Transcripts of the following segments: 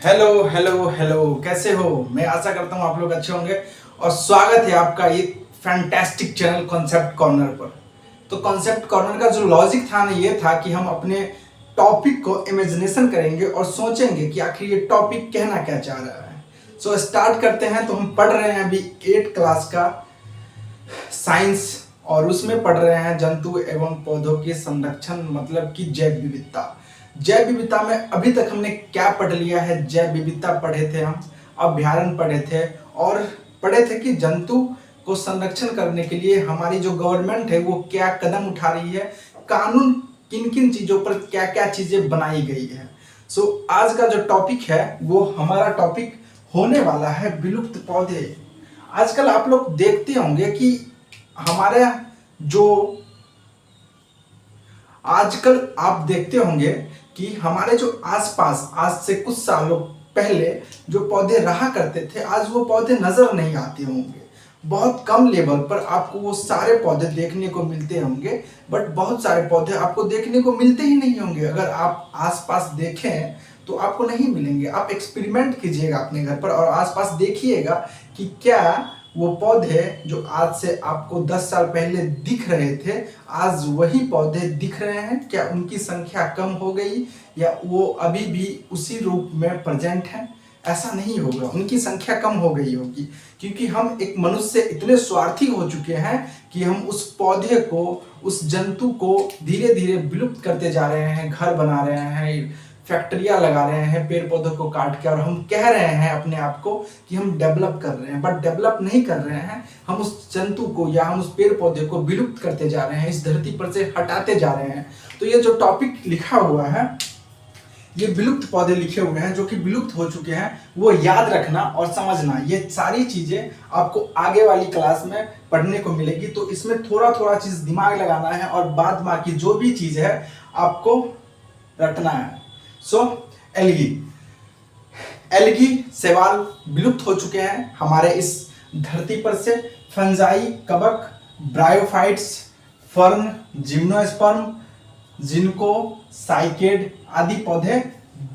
Hello hello hello, कैसे हो? मैं आशा करता हूँ आप लोग अच्छे होंगे और स्वागत है आपका एक फैंटास्टिक चैनल कॉन्सेप्ट कॉर्नर पर। तो कॉन्सेप्ट कॉर्नर का जो लॉजिक था ना, ये था कि हम अपने टॉपिक को इमेजिनेशन करेंगे और सोचेंगे कि आखिर ये टॉपिक कहना क्या चाह रहा है। सो स्टार्ट करते हैं। तो हम पढ़ रहे हैं अभी 8 क्लास का साइंस और उसमें पढ़ रहे हैं जंतु एवं पौधों के संरक्षण, मतलब कि जैव विविधता। जैव विविधता में अभी तक हमने क्या पढ़ लिया है? जैव विविधता पढ़े थे हम, अभ्यारण्य पढ़े थे और पढ़े थे कि जंतु को संरक्षण करने के लिए हमारी जो गवर्नमेंट है वो क्या कदम उठा रही है, कानून किन किन चीजों पर क्या क्या चीजें बनाई गई है। सो आज का जो टॉपिक है वो हमारा टॉपिक होने वाला है विलुप्त पौधे। आजकल आप लोग देखते होंगे कि हमारे जो आजकल आप देखते होंगे कि हमारे जो आसपास आज से कुछ सालों पहले जो पौधे रहा करते थे, आज वो पौधे नजर नहीं आते होंगे। बहुत कम लेवल पर आपको वो सारे पौधे देखने को मिलते होंगे, बट बहुत सारे पौधे आपको देखने को मिलते ही नहीं होंगे। अगर आप आसपास देखें तो आपको नहीं मिलेंगे। आप एक्सपेरिमेंट कीजिएगा अपने घर पर और आसपास देखिएगा कि क्या वो पौधे जो आज से आपको 10 साल पहले दिख रहे थे, आज वही पौधे दिख रहे हैं? क्या उनकी संख्या कम हो गई या वो अभी भी उसी रूप में प्रेजेंट हैं? ऐसा नहीं होगा, उनकी संख्या कम हो गई होगी, क्योंकि हम एक मनुष्य इतने स्वार्थी हो चुके हैं कि हम उस पौधे को, उस जंतु को धीरे धीरे विलुप्त करते जा रहे हैं। घर बना रहे हैं, फैक्ट्रियां लगा रहे हैं पेड़ पौधों को काट के, और हम कह रहे हैं अपने आप को कि हम डेवलप कर रहे हैं, बट डेवलप नहीं कर रहे हैं। हम उस जंतु को या हम उस पेड़ पौधे को विलुप्त करते जा रहे हैं, इस धरती पर से हटाते जा रहे हैं। तो ये जो टॉपिक लिखा हुआ है, ये विलुप्त पौधे लिखे हुए हैं जो कि विलुप्त हो चुके हैं, वो याद रखना और समझना। ये सारी चीजें आपको आगे वाली क्लास में पढ़ने को मिलेगी, तो इसमें थोड़ा थोड़ा चीज दिमाग लगाना है और बाद बाकी जो भी चीज है आपको रटना है। सो एल्गी एल्गी शैवाल विलुप्त हो चुके हैं हमारे इस धरती पर से। फंजाई, कवक, ब्रायोफाइट्स, फर्न, जिम्नोस्पर्म, जिनको, साइकेड आदि पौधे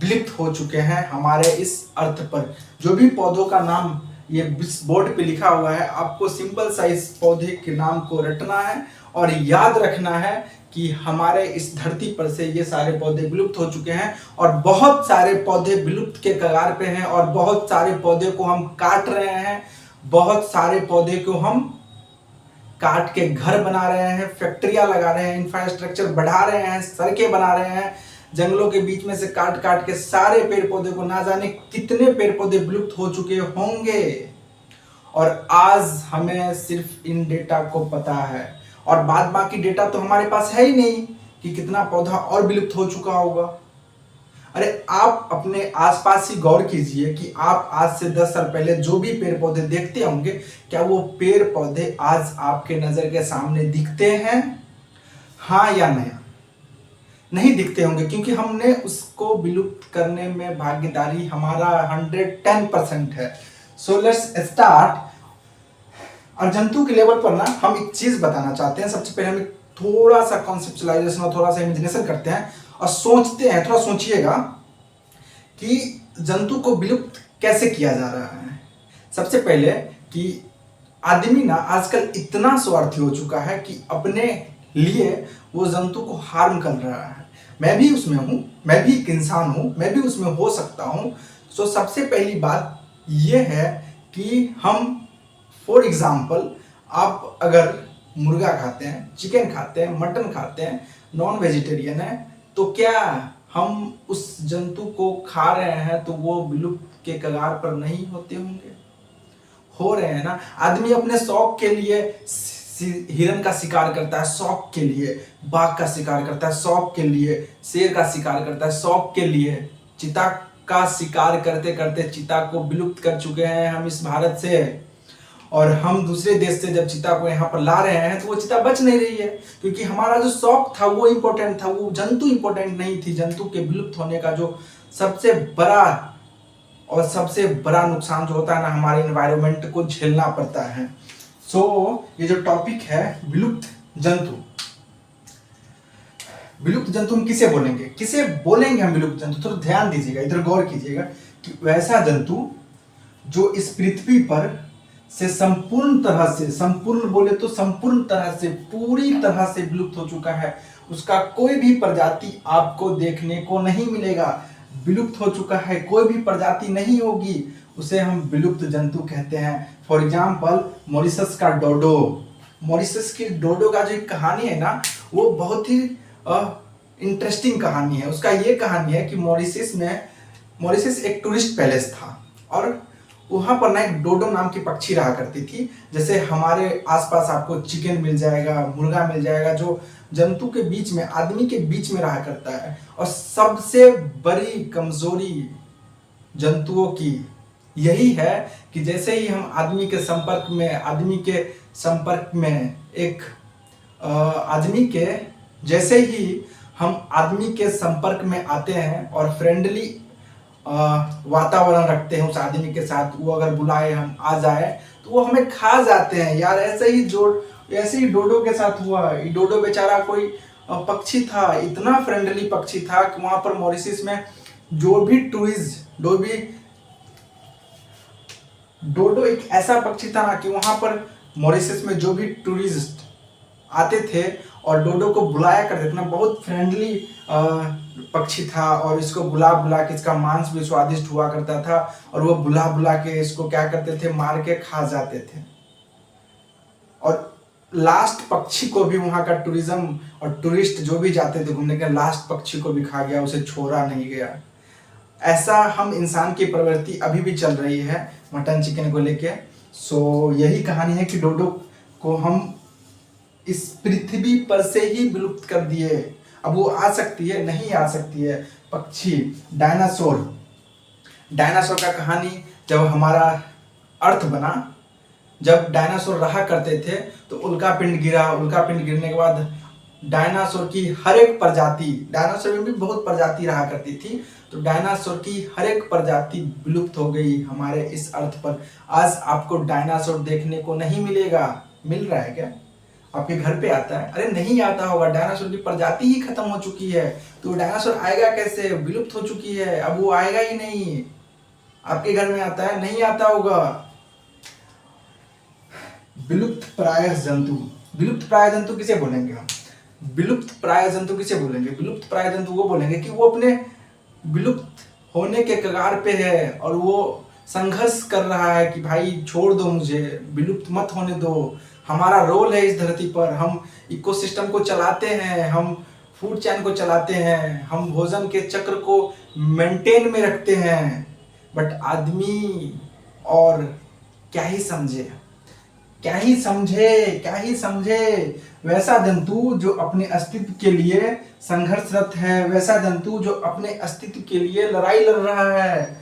विलुप्त हो चुके हैं हमारे इस अर्थ पर। जो भी पौधों का नाम ये बोर्ड पे लिखा हुआ है, आपको सिंपल सा इस पौधे के नाम को रटना है और याद रखना है कि हमारे इस धरती पर से ये सारे पौधे विलुप्त हो चुके हैं और बहुत सारे पौधे विलुप्त के कगार पे हैं और बहुत सारे पौधे को हम काट रहे हैं। बहुत सारे पौधे को हम काट के घर बना रहे हैं, फैक्ट्रियां लगा रहे हैं, इंफ्रास्ट्रक्चर बढ़ा रहे हैं, सड़कें बना रहे हैं। जंगलों के बीच में से काट काट के सारे पेड़ पौधे को ना जाने कितने पेड़ पौधे विलुप्त हो चुके होंगे, और आज हमें सिर्फ इन डेटा को पता है और बाद बाकी डेटा तो हमारे पास है ही नहीं कि कितना पौधा और विलुप्त हो चुका होगा। अरे आप अपने आसपास ही गौर कीजिए कि आप आज से 10 साल पहले जो भी पेड़ पौधे देखते होंगे, क्या वो पेड़ पौधे आज आपके नजर के सामने दिखते हैं? हाँ या नहीं? नहीं दिखते होंगे, क्योंकि हमने उसको विलुप्त करने में भागीदारी हमारा 110% है। So let's start. और जंतु के लेवल पर ना हम एक चीज बताना चाहते हैं। सबसे पहले हम थोड़ा सा कॉन्सेप्चुलाइजेशन और थोड़ा सा इमेजिनेशन करते हैं और सोचते हैं। थोड़ा सोचिएगा कि जंतु को विलुप्त कैसे किया जा रहा है। सबसे पहले कि आदमी ना आजकल इतना स्वार्थी हो चुका है कि अपने लिए वो जंतु को हार्म कर रहा है। मैं भी उसमें हूं, मैं भी एक इंसान हूं, मैं भी उसमें हो सकता हूं। सो सबसे पहली बात यह है कि हम, फॉर एग्जाम्पल, आप अगर मुर्गा खाते हैं, चिकन खाते हैं, मटन खाते हैं, नॉन वेजिटेरियन है, तो क्या हम उस जंतु को खा रहे हैं तो वो विलुप्त के कगार पर नहीं होते होंगे? हो रहे हैं ना। आदमी अपने शौक के लिए हिरन का शिकार करता है, शौक के लिए बाघ का शिकार करता है, शौक के लिए शेर का शिकार करता है, शौक के लिए चीता का शिकार करते करते चीता को विलुप्त कर चुके हैं हम इस भारत से। और हम दूसरे देश से जब चीता को यहाँ पर ला रहे हैं तो वो चीता बच नहीं रही है, क्योंकि हमारा जो शौक था वो इंपॉर्टेंट था, वो जंतु इंपॉर्टेंट नहीं थी। जंतु के विलुप्त होने का जो सबसे बड़ा नुकसान जो होता है ना, हमारे एनवायरनमेंट को झेलना पड़ता है। सो ये जो टॉपिक है विलुप्त जंतु, विलुप्त जंतु हम किसे बोलेंगे हम विलुप्त जंतु? थोड़ा ध्यान दीजिएगा, इधर गौर कीजिएगा कि वैसा जंतु जो इस पृथ्वी पर से संपूर्ण बोले तो संपूर्ण तरह से, पूरी तरह से विलुप्त हो चुका है। उसका कोई भी प्रजाति आपको देखने को नहीं मिलेगा, विलुप्त हो चुका है, कोई भी प्रजाति नहीं होगी, उसे हम विलुप्त जंतु कहते हैं। फॉर एग्जाम्पल मॉरिशस का डोडो, मॉरिशस की डोडो का जो कहानी है ना, वो बहुत ही इंटरेस्टिंग कहानी है। उसका ये कहानी है कि मॉरिशस एक टूरिस्ट पैलेस था और वहां पर ना एक डोडो नाम की पक्षी रहा करती थी। जैसे हमारे आसपास आपको चिकन मिल जाएगा, मुर्गा मिल जाएगा, जो जंतु के बीच में, आदमी के बीच में रहा करता है। और सबसे बड़ी कमजोरी जंतुओं की यही है कि जैसे ही हम आदमी के संपर्क में एक आदमी के जैसे ही हम आदमी के संपर्क में आते हैं और फ्रेंडली वातावरण रखते हैं उस आदमी के साथ, वो अगर बुलाए हम आ जाए तो वो हमें खा जाते हैं यार। ऐसे ही डोडो के साथ हुआ। ये डोडो बेचारा कोई पक्षी था, इतना फ्रेंडली पक्षी था कि वहां पर मॉरिशस में डोडो एक ऐसा पक्षी था ना कि वहां पर मॉरिशस में जो भी टूरिस्ट आते थे और डोडो को बुलाया करते थे ना, बहुत फ्रेंडली पक्षी था और इसको बुला बुला के, इसका मांस भी स्वादिष्ट हुआ करता था और वो बुला बुला के इसको क्या करते थे, मार के खा जाते थे। और लास्ट पक्षी को भी वहां का टूरिज्म और टूरिस्ट जो भी जाते थे घूमने के, लास्ट पक्षी को भी खा गया, उसे छोड़ा नहीं गया। ऐसा हम इंसान की प्रवृत्ति अभी भी चल रही है मटन चिकन को लेके। सो यही कहानी है कि डोडो को हम इस पृथ्वी पर से ही विलुप्त कर दिए। अब वो आ सकती है, नहीं आ सकती है। पक्षी डायनासोर का कहानी, जब हमारा अर्थ बना, जब डायनासोर रहा करते थे तो उल्का पिंड गिरने के बाद डायनासोर की हर एक प्रजाति, डायनासोर में भी बहुत प्रजाति रहा करती थी, तो डायनासोर की हर एक प्रजाति विलुप्त हो गई हमारे इस अर्थ पर। आज आपको डायनासोर देखने को नहीं मिलेगा। मिल रहा है क्या? आपके घर पे आता है? अरे नहीं आता होगा, डायनासोर की प्रजाति ही खत्म हो चुकी है। तो डायनासोर आएगा कैसे? विलुप्त हो चुकी है, अब वो आएगा ही नहीं। आपके घर में आता है? नहीं आता होगा। विलुप्त प्रायः जंतु किसे बोलेंगे हम? विलुप्त प्रायः जंतु वो बोलेंगे कि वो अपने विलुप्त होने के कगार पे है और वो संघर्ष कर रहा है कि भाई छोड़ दो मुझे, विलुप्त मत होने दो। हमारा रोल है इस धरती पर, हम इकोसिस्टम को चलाते हैं, हम फूड चैन को चलाते हैं, हम भोजन के चक्र को मेंटेन में रखते हैं। बट आदमी और क्या ही समझे वैसा जंतु जो अपने अस्तित्व के लिए संघर्षरत है, वैसा जंतु जो अपने अस्तित्व के लिए लड़ाई लड़ रहा है,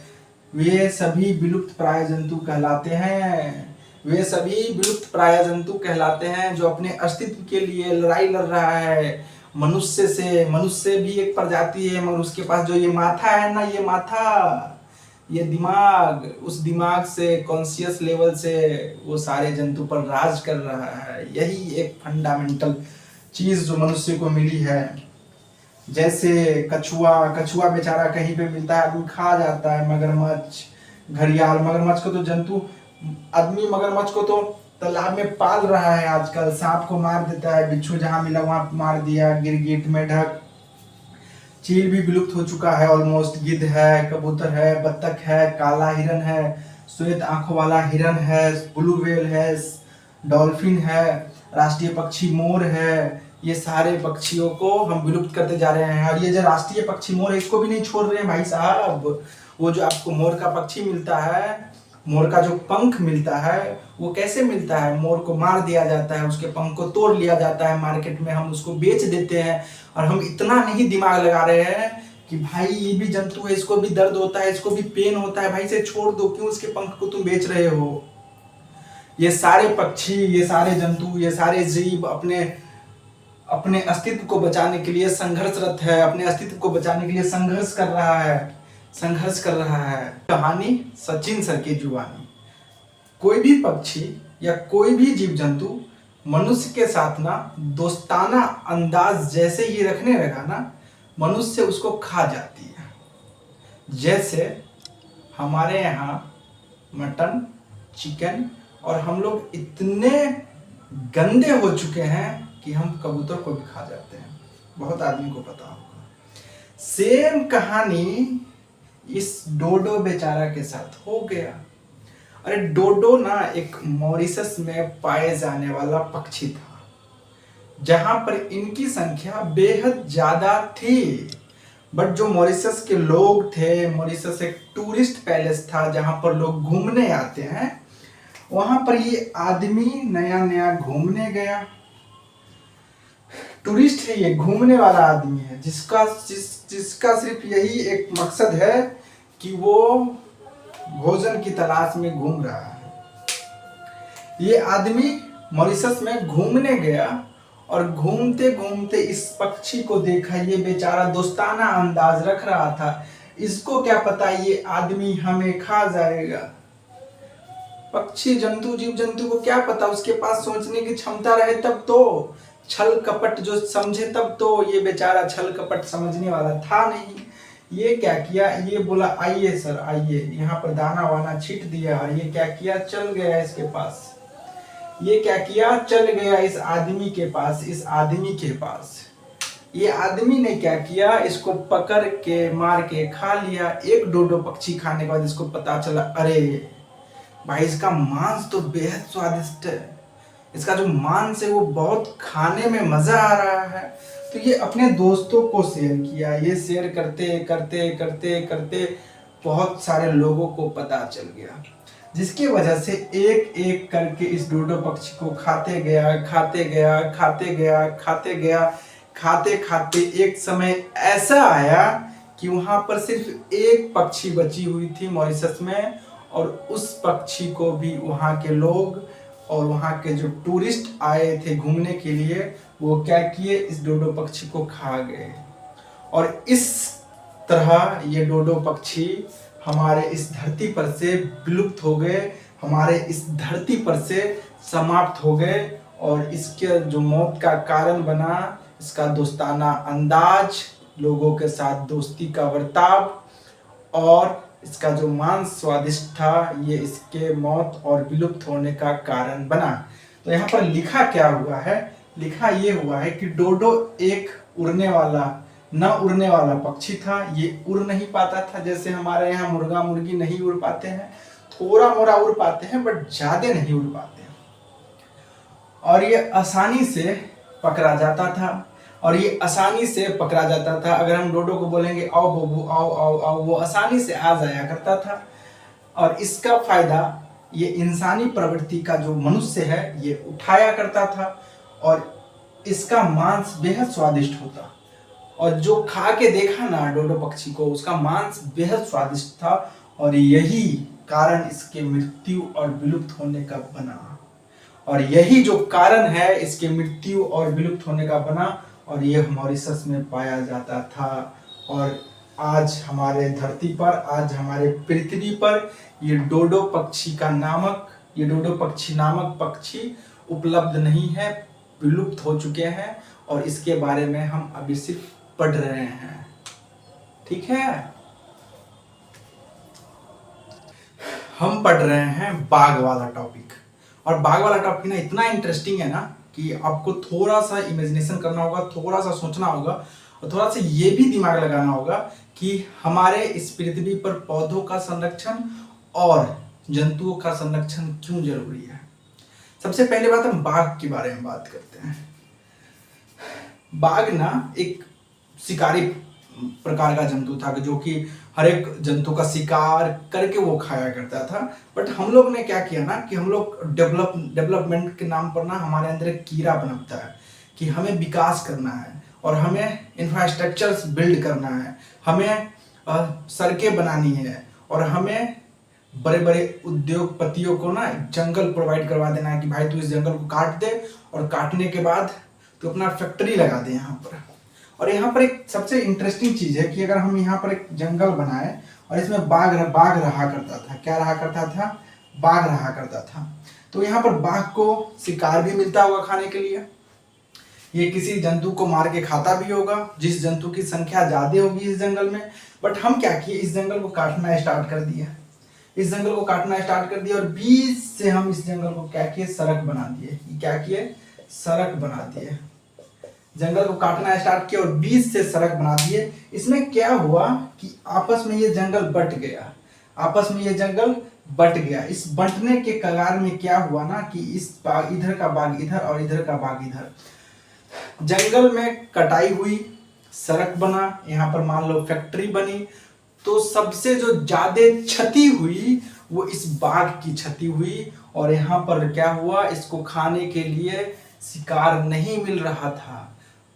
वे सभी विलुप्त प्राय जंतु कहलाते हैं जो अपने अस्तित्व के लिए लड़ाई लड़ रहा है। मनुष्य भी एक प्रजाति है, मगर उसके पास जो ये माथा है ना, ये दिमाग, उस दिमाग से, कॉन्शियस लेवल से वो सारे जंतु पर राज कर रहा है। यही एक फंडामेंटल चीज जो मनुष्य को मिली है। जैसे कछुआ बेचारा कहीं पे मिलता है, आदमी खा जाता है। मगरमच्छ, घड़ियाल, मगरमच्छ को तो जंतु, आदमी मगरमच्छ को तो तालाब में पाल रहा है आजकल। सांप को मार देता है, बिच्छू जहां मिला वहां मार दिया, गिरगिट, मेढक। चील भी विलुप्त हो चुका है ऑलमोस्ट। गिद्ध है, कबूतर है, बत्तख है, काला हिरन है, श्वेत आंखों वाला हिरन है, ब्लू व्हेल है, डॉल्फिन है, राष्ट्रीय पक्षी मोर है। ये सारे पक्षियों को हम विलुप्त करते जा रहे हैं। और ये जो राष्ट्रीय पक्षी मोर है, इसको भी नहीं छोड़ रहे हैं भाई साहब। वो जो आपको मोर का पक्षी मिलता है, मोर का जो पंख मिलता है, वो कैसे मिलता है? मोर को मार दिया जाता है, उसके पंख को तोड़ लिया जाता है, मार्केट में हम उसको बेच देते हैं। और हम इतना नहीं दिमाग लगा रहे हैं कि भाई ये भी जंतु है, इसको भी दर्द होता है, इसको भी पेन होता है, भाई इसे छोड़ दो, क्यों इसके पंख को तुम बेच रहे हो? ये सारे पक्षी, ये सारे जंतु, ये सारे जीव अपने अस्तित्व को बचाने के लिए संघर्षरत है, अपने अस्तित्व को बचाने के लिए संघर्ष कर रहा है। कहानी सचिन सर की जुबानी। कोई भी पक्षी या कोई भी जीव जंतु मनुष्य के साथ ना दोस्ताना अंदाज जैसे ही रखने लगा ना, मनुष्य उसको खा जाती है। जैसे हमारे यहाँ मटन, चिकन, और हम लोग इतने गंदे हो चुके हैं कि हम कबूतर को भी खा जाते हैं। बहुत आदमी को पता होगा। सेम कहानी इस डोडो बेचारा के साथ हो गया। अरे डोडो ना एक मॉरिशस में पाए जाने वाला पक्षी था, जहां पर इनकी संख्या बेहद ज्यादा थी। बट जो मॉरिशस के लोग थे, मॉरिशस एक टूरिस्ट पैलेस था जहां पर लोग घूमने आते हैं, वहां पर ये आदमी नया नया घूमने गया। टूरिस्ट है, ये घूमने वाला आदमी है, जिसका सिर्फ यही एक मकसद है कि वो भोजन की तलाश में घूम रहा है। ये आदमी मॉरिशस में घूमने गया और घूमते घूमते इस पक्षी को देखा। ये बेचारा दोस्ताना अंदाज रख रहा था। इसको क्या पता ये आदमी हमें खा जाएगा। पक्षी जंतु, जीव जंतु को क्या पता, उसके पास सोचने की क्षमता रहे तब तो, छल कपट जो समझे तब तो। ये बेचारा छल कपट समझने वाला था नहीं। ये क्या किया, ये बोला आइए सर आइए, यहाँ पर दाना वाना छीट दिया। ये क्या किया, चल गया इसके पास। ये क्या किया, चल गया इस आदमी के पास, इस आदमी के पास। ये आदमी ने क्या किया, इसको पकड़ के मार के खा लिया। एक डोडो पक्षी खाने के बाद इसको पता चला, अरे भाई इसका मांस तो बेहद स्वादिष्ट है, इसका जो मांस है वो बहुत खाने में मजा आ रहा है। तो ये अपने दोस्तों को शेयर किया। ये शेयर करते करते करते करते बहुत सारे लोगों को पता चल गया, जिसकी वजह से एक एक करके इस डोडो पक्षी को खाते गया, खाते गया, खाते गया, खाते गया। खाते खाते एक समय ऐसा आया कि वहां पर सिर्फ एक पक्षी बची हुई थी मॉरिशस में, और उस पक्षी को भी वहां के लोग और वहां के जो टूरिस्ट आए थे घूमने के लिए, वो क्या किए, इस डोडो पक्षी को खा गए। और इस तरह ये डोडो पक्षी हमारे इस धरती पर से विलुप्त हो गए, हमारे इस धरती पर से समाप्त हो गए। और इसके जो मौत का कारण बना, इसका दोस्ताना अंदाज, लोगों के साथ दोस्ती का बर्ताव, और इसका जो मांस स्वादिष्ट था, ये इसके मौत और विलुप्त होने का कारण बना। तो यहाँ पर लिखा क्या हुआ है, लिखा ये हुआ है कि डोडो एक उड़ने वाला, न उड़ने वाला पक्षी था। ये उड़ नहीं पाता था, जैसे हमारे यहाँ मुर्गा मुर्गी नहीं उड़ पाते हैं, थोड़ा मोड़ा उड़ पाते हैं बट ज्यादा नहीं उड़ पाते हैं। और ये आसानी से पकड़ा जाता था, और ये आसानी से पकड़ा जाता था। अगर हम डोडो को बोलेंगे आओ बबू आओ आओ आओ, वो आसानी से आ जाया करता था। और इसका फायदा ये इंसानी प्रवृत्ति का जो मनुष्य है ये उठाया करता था, और इसका मांस बेहद स्वादिष्ट होता। और जो खा के देखा ना डोडो पक्षी को, उसका मांस बेहद स्वादिष्ट था, और यही कारण इसके मृत्यु और विलुप्त होने का बना। और यही जो कारण है इसके मृत्यु और विलुप्त होने का बना, और ये मॉरिशस में पाया जाता था। और आज हमारे धरती पर, आज हमारे पृथ्वी पर ये डोडो पक्षी नामक पक्षी उपलब्ध नहीं है, विलुप्त हो चुके हैं। और इसके बारे में हम अभी सिर्फ पढ़ रहे हैं, ठीक है। हम पढ़ रहे हैं बाघ वाला टॉपिक, और बाघ वाला टॉपिक ना इतना इंटरेस्टिंग है ना कि आपको थोड़ा सा इमेजिनेशन करना होगा, थोड़ा सा सोचना होगा, और थोड़ा सा ये भी दिमाग लगाना होगा कि हमारे इस पृथ्वी पर पौधों का संरक्षण और जंतुओं का संरक्षण क्यों जरूरी है। सबसे पहले बात हम बाघ के बारे में बात करते हैं। बाघ ना एक शिकारी प्रकार का जंतु था, जो कि हर एक जंतु का शिकार करके वो खाया करता था। बट हम लोग ने क्या किया ना कि हम लोग डेवलपमेंट के नाम पर ना हमारे अंदर एक कीड़ा पनपता है कि हमें विकास करना है, और हमें इंफ्रास्ट्रक्चर्स बिल्ड करना है, हमें सड़कें बनानी है, और हमें बड़े बड़े उद्योगपतियों को ना जंगल प्रोवाइड करवा देना है कि भाई तू इस जंगल को काट दे, और काटने के बाद तू अपना फैक्ट्री लगा दे यहाँ पर। और यहाँ पर एक सबसे इंटरेस्टिंग चीज है कि अगर हम यहाँ पर एक जंगल बनाए और इसमें बाघ रहा करता था, क्या रहा करता था, बाघ रहा करता था। तो यहाँ पर बाघ को शिकार भी मिलता होगा खाने के लिए, ये किसी जंतु को मार के खाता भी होगा, जिस जंतु की संख्या ज्यादा होगी इस जंगल में। बट हम क्या किए, इस जंगल को काटना स्टार्ट कर दिया, इस जंगल को काटना स्टार्ट कर दिया और बीच से हम इस जंगल को क्या किए, सड़क बना दिए। क्या किए, सड़क बना दिए। जंगल को काटना स्टार्ट किया और बीच से सड़क बना दिए। इसमें क्या हुआ कि आपस में ये जंगल बट गया, आपस में ये जंगल बट गया। इस बंटने के कगार में क्या हुआ ना कि इस बाग इधर का बाग इधर और इधर का बाग इधर, जंगल में कटाई हुई, सड़क बना, यहाँ पर मान लो फैक्ट्री बनी, तो सबसे जो ज्यादा क्षति हुई वो इस बाघ की क्षति हुई। और यहाँ पर क्या हुआ, इसको खाने के लिए शिकार नहीं मिल रहा था।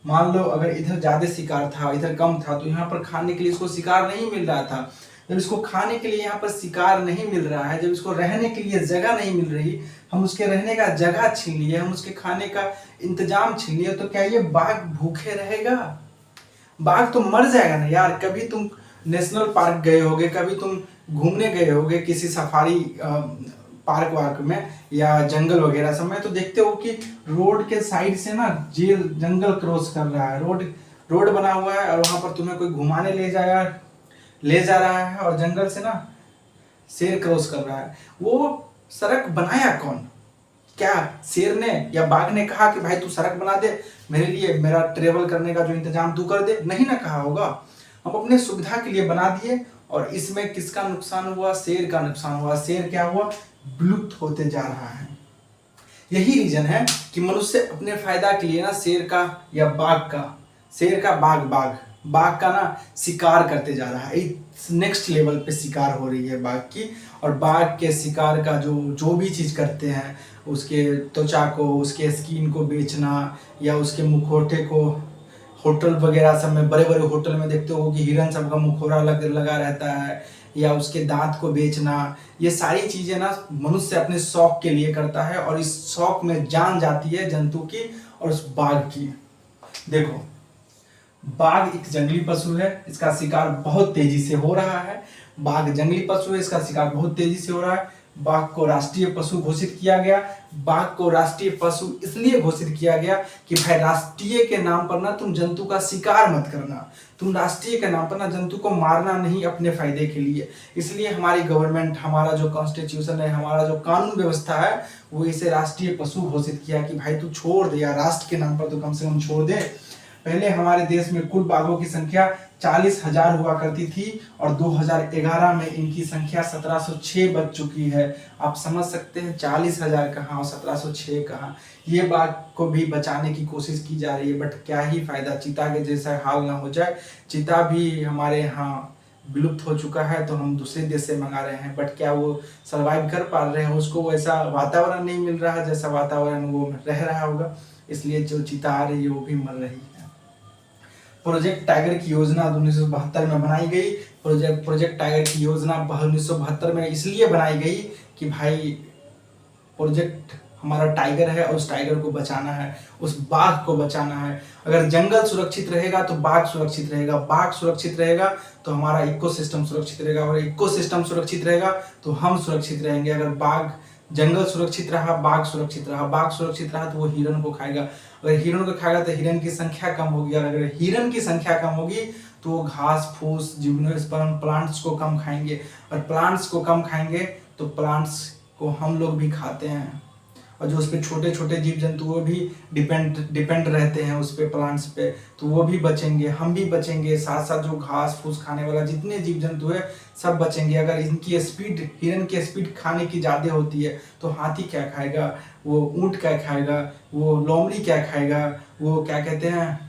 मान लो अगर इधर ज्यादा शिकार था, इधर कम था, तो यहाँ पर खाने के लिए इसको शिकार नहीं मिल रहा था। जब इसको खाने के लिए यहाँ पर शिकार नहीं मिल रहा है, जब इसको रहने के लिए जगह नहीं मिल रही, हम उसके रहने का जगह छीन लिए, हम उसके खाने का इंतजाम छीन लिए, तो क्या ये बाघ भूखे रहेगा? बाघ तो मर जाएगा ना यार। कभी तुम नेशनल पार्क गए होगे, कभी तुम घूमने गए होगे किसी सफारी पार्क वार्क में या जंगल वगैरह सब में, तो देखते हो कि रोड के साइड से ना जेल जंगल क्रॉस कर रहा है, रोड बना हुआ है और वहां पर तुम्हें कोई घुमाने ले जा रहा है और जंगल से ना शेर क्रॉस कर रहा है। वो सड़क बनाया कौन? क्या शेर ने या बाघ ने कहा कि भाई तू सड़क बना दे मेरे लिए, मेरा ट्रेवल करने का जो इंतजाम तू कर दे? नहीं ना कहा होगा। हम अपने सुविधा के लिए बना दिए और इसमें किसका नुकसान हुआ? शेर का नुकसान हुआ। शेर क्या हुआ? विलुप्त होते जा रहा है। यही रीजन है कि मनुष्य अपने फायदा के लिए ना शेर का या बाघ का ना शिकार करते जा रहा है। नेक्स्ट लेवल पे शिकार हो रही है बाघ की। और बाघ के शिकार का जो भी चीज करते हैं, उसके त्वचा को, उसके स्किन को बेचना या उसके मुखौटे को, होटल वगैरह सब में, बड़े बड़े होटल में देखते हो कि हिरन सबका मुखौरा लगा रहता है, या उसके दांत को बेचना, ये सारी चीजें ना मनुष्य अपने शौक के लिए करता है। और इस शौक में जान जाती है जंतु की और उस बाघ की। देखो, बाघ एक जंगली पशु है, इसका शिकार बहुत तेजी से हो रहा है। बाघ जंगली पशु है, इसका शिकार बहुत तेजी से हो रहा है। बाघ को राष्ट्रीय पशु घोषित किया गया। बाघ को राष्ट्रीय पशु इसलिए घोषित किया गया कि भाई राष्ट्रीय के नाम पर ना तुम जंतु का शिकार मत करना, तुम राष्ट्रीय के नाम पर ना जंतु को मारना नहीं अपने फायदे के लिए। इसलिए हमारी गवर्नमेंट, हमारा जो कॉन्स्टिट्यूशन है, हमारा जो कानून व्यवस्था है, वो इसे राष्ट्रीय पशु घोषित किया कि भाई तू छोड़ दे यार, राष्ट्र के नाम पर तो कम से कम छोड़ दे। पहले हमारे देश में कुल बाघों की संख्या 40,000 हुआ करती थी और 2011 में इनकी संख्या 1706 बच चुकी है। आप समझ सकते हैं 40,000 कहाँ और 1706 कहाँ। ये बाघ को भी बचाने की कोशिश की जा रही है, बट क्या ही फायदा, चीता के जैसा हाल ना हो जाए। चीता भी हमारे यहाँ विलुप्त हो चुका है, तो हम दूसरे देश से मंगा रहे हैं, बट क्या वो सरवाइव कर पा रहे हैं? उसको वैसा वातावरण नहीं मिल रहा जैसा वातावरण वो रह रहा होगा, इसलिए जो चीता आ रही है वो भी मर रही है। प्रोजेक्ट टाइगर की योजना 1972 में बनाई गई। प्रोजेक्ट टाइगर की योजना 1972 में इसलिए बनाई गई कि भाई प्रोजेक्ट हमारा टाइगर है और उस टाइगर को बचाना है, उस बाघ को बचाना है। अगर जंगल सुरक्षित रहेगा तो बाघ सुरक्षित रहेगा, बाघ सुरक्षित रहेगा तो हमारा इकोसिस्टम सुरक्षित रहेगा, और इकोसिस्टम सुरक्षित रहेगा तो हम सुरक्षित रहेंगे। अगर बाघ जंगल सुरक्षित रहा, बाघ सुरक्षित रहा, बाघ सुरक्षित रहा तो वो हिरन को खाएगा, अगर हिरन को खाएगा तो हिरन की संख्या कम होगी, और अगर हिरन की संख्या कम होगी तो वो घास फूस जिम्नोस्पर्म प्लांट्स को कम खाएंगे, और प्लांट्स को कम खाएंगे तो प्लांट्स को हम लोग भी खाते हैं, और जो उस पर छोटे छोटे जीव जंतु वो भी डिपेंड रहते हैं उस पे, प्लांट्स पे, तो वो भी बचेंगे, हम भी बचेंगे, साथ साथ जो घास फूस खाने वाला जितने जीव जंतु है सब बचेंगे। अगर इनकी स्पीड, हिरन की स्पीड खाने की ज़्यादा होती है तो हाथी क्या खाएगा, वो ऊँट क्या खाएगा, वो लोमड़ी क्या खाएगा, वो क्या कहते हैं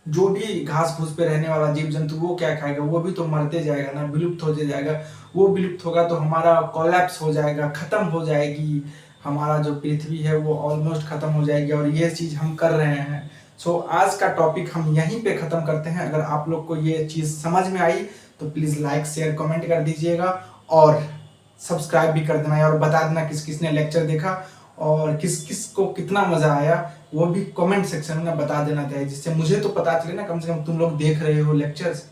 जो भी घास फूस पे रहने वाला जीव जंतु वो क्या खाएगा? वो भी तो मरते जाएगा ना, विलुप्त हो जाएगा। वो विलुप्त होगा तो हमारा कोलैप्स हो जाएगा, खत्म हो जाएगी, हमारा जो पृथ्वी है वो ऑलमोस्ट खत्म हो जाएगी, और ये चीज हम कर रहे हैं। सो आज का टॉपिक हम यहीं पे खत्म करते हैं। अगर आप लोग को ये चीज समझ में आई तो प्लीज लाइक शेयर कमेंट कर दीजिएगा, और सब्सक्राइब भी कर देना और बता देना किस किस ने लेक्चर देखा और किस किस को कितना मजा आया, वो भी कमेंट सेक्शन में बता देना चाहिए, जिससे मुझे तो पता चले ना कम से कम तुम लोग देख रहे हो लेक्चर्स।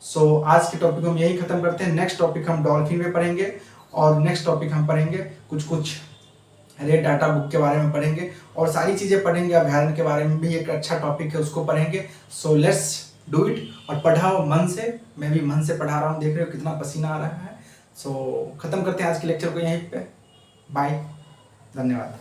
सो आज के टॉपिक हम यही खत्म करते हैं। नेक्स्ट टॉपिक हम डॉल्फिन पे पढ़ेंगे, और नेक्स्ट टॉपिक हम पढ़ेंगे कुछ रेड डाटा बुक के बारे में पढ़ेंगे और सारी चीज़ें पढ़ेंगे। अभ्यारण्य के बारे में भी एक अच्छा टॉपिक है, उसको पढ़ेंगे। सो लेट्स डू इट, और पढ़ाओ मन से। मैं भी मन से पढ़ा रहा हूँ, देख रहे हो कितना पसीना आ रहा है। सो खत्म करते हैं आज के लेक्चर को यहीं पे। बाय, धन्यवाद।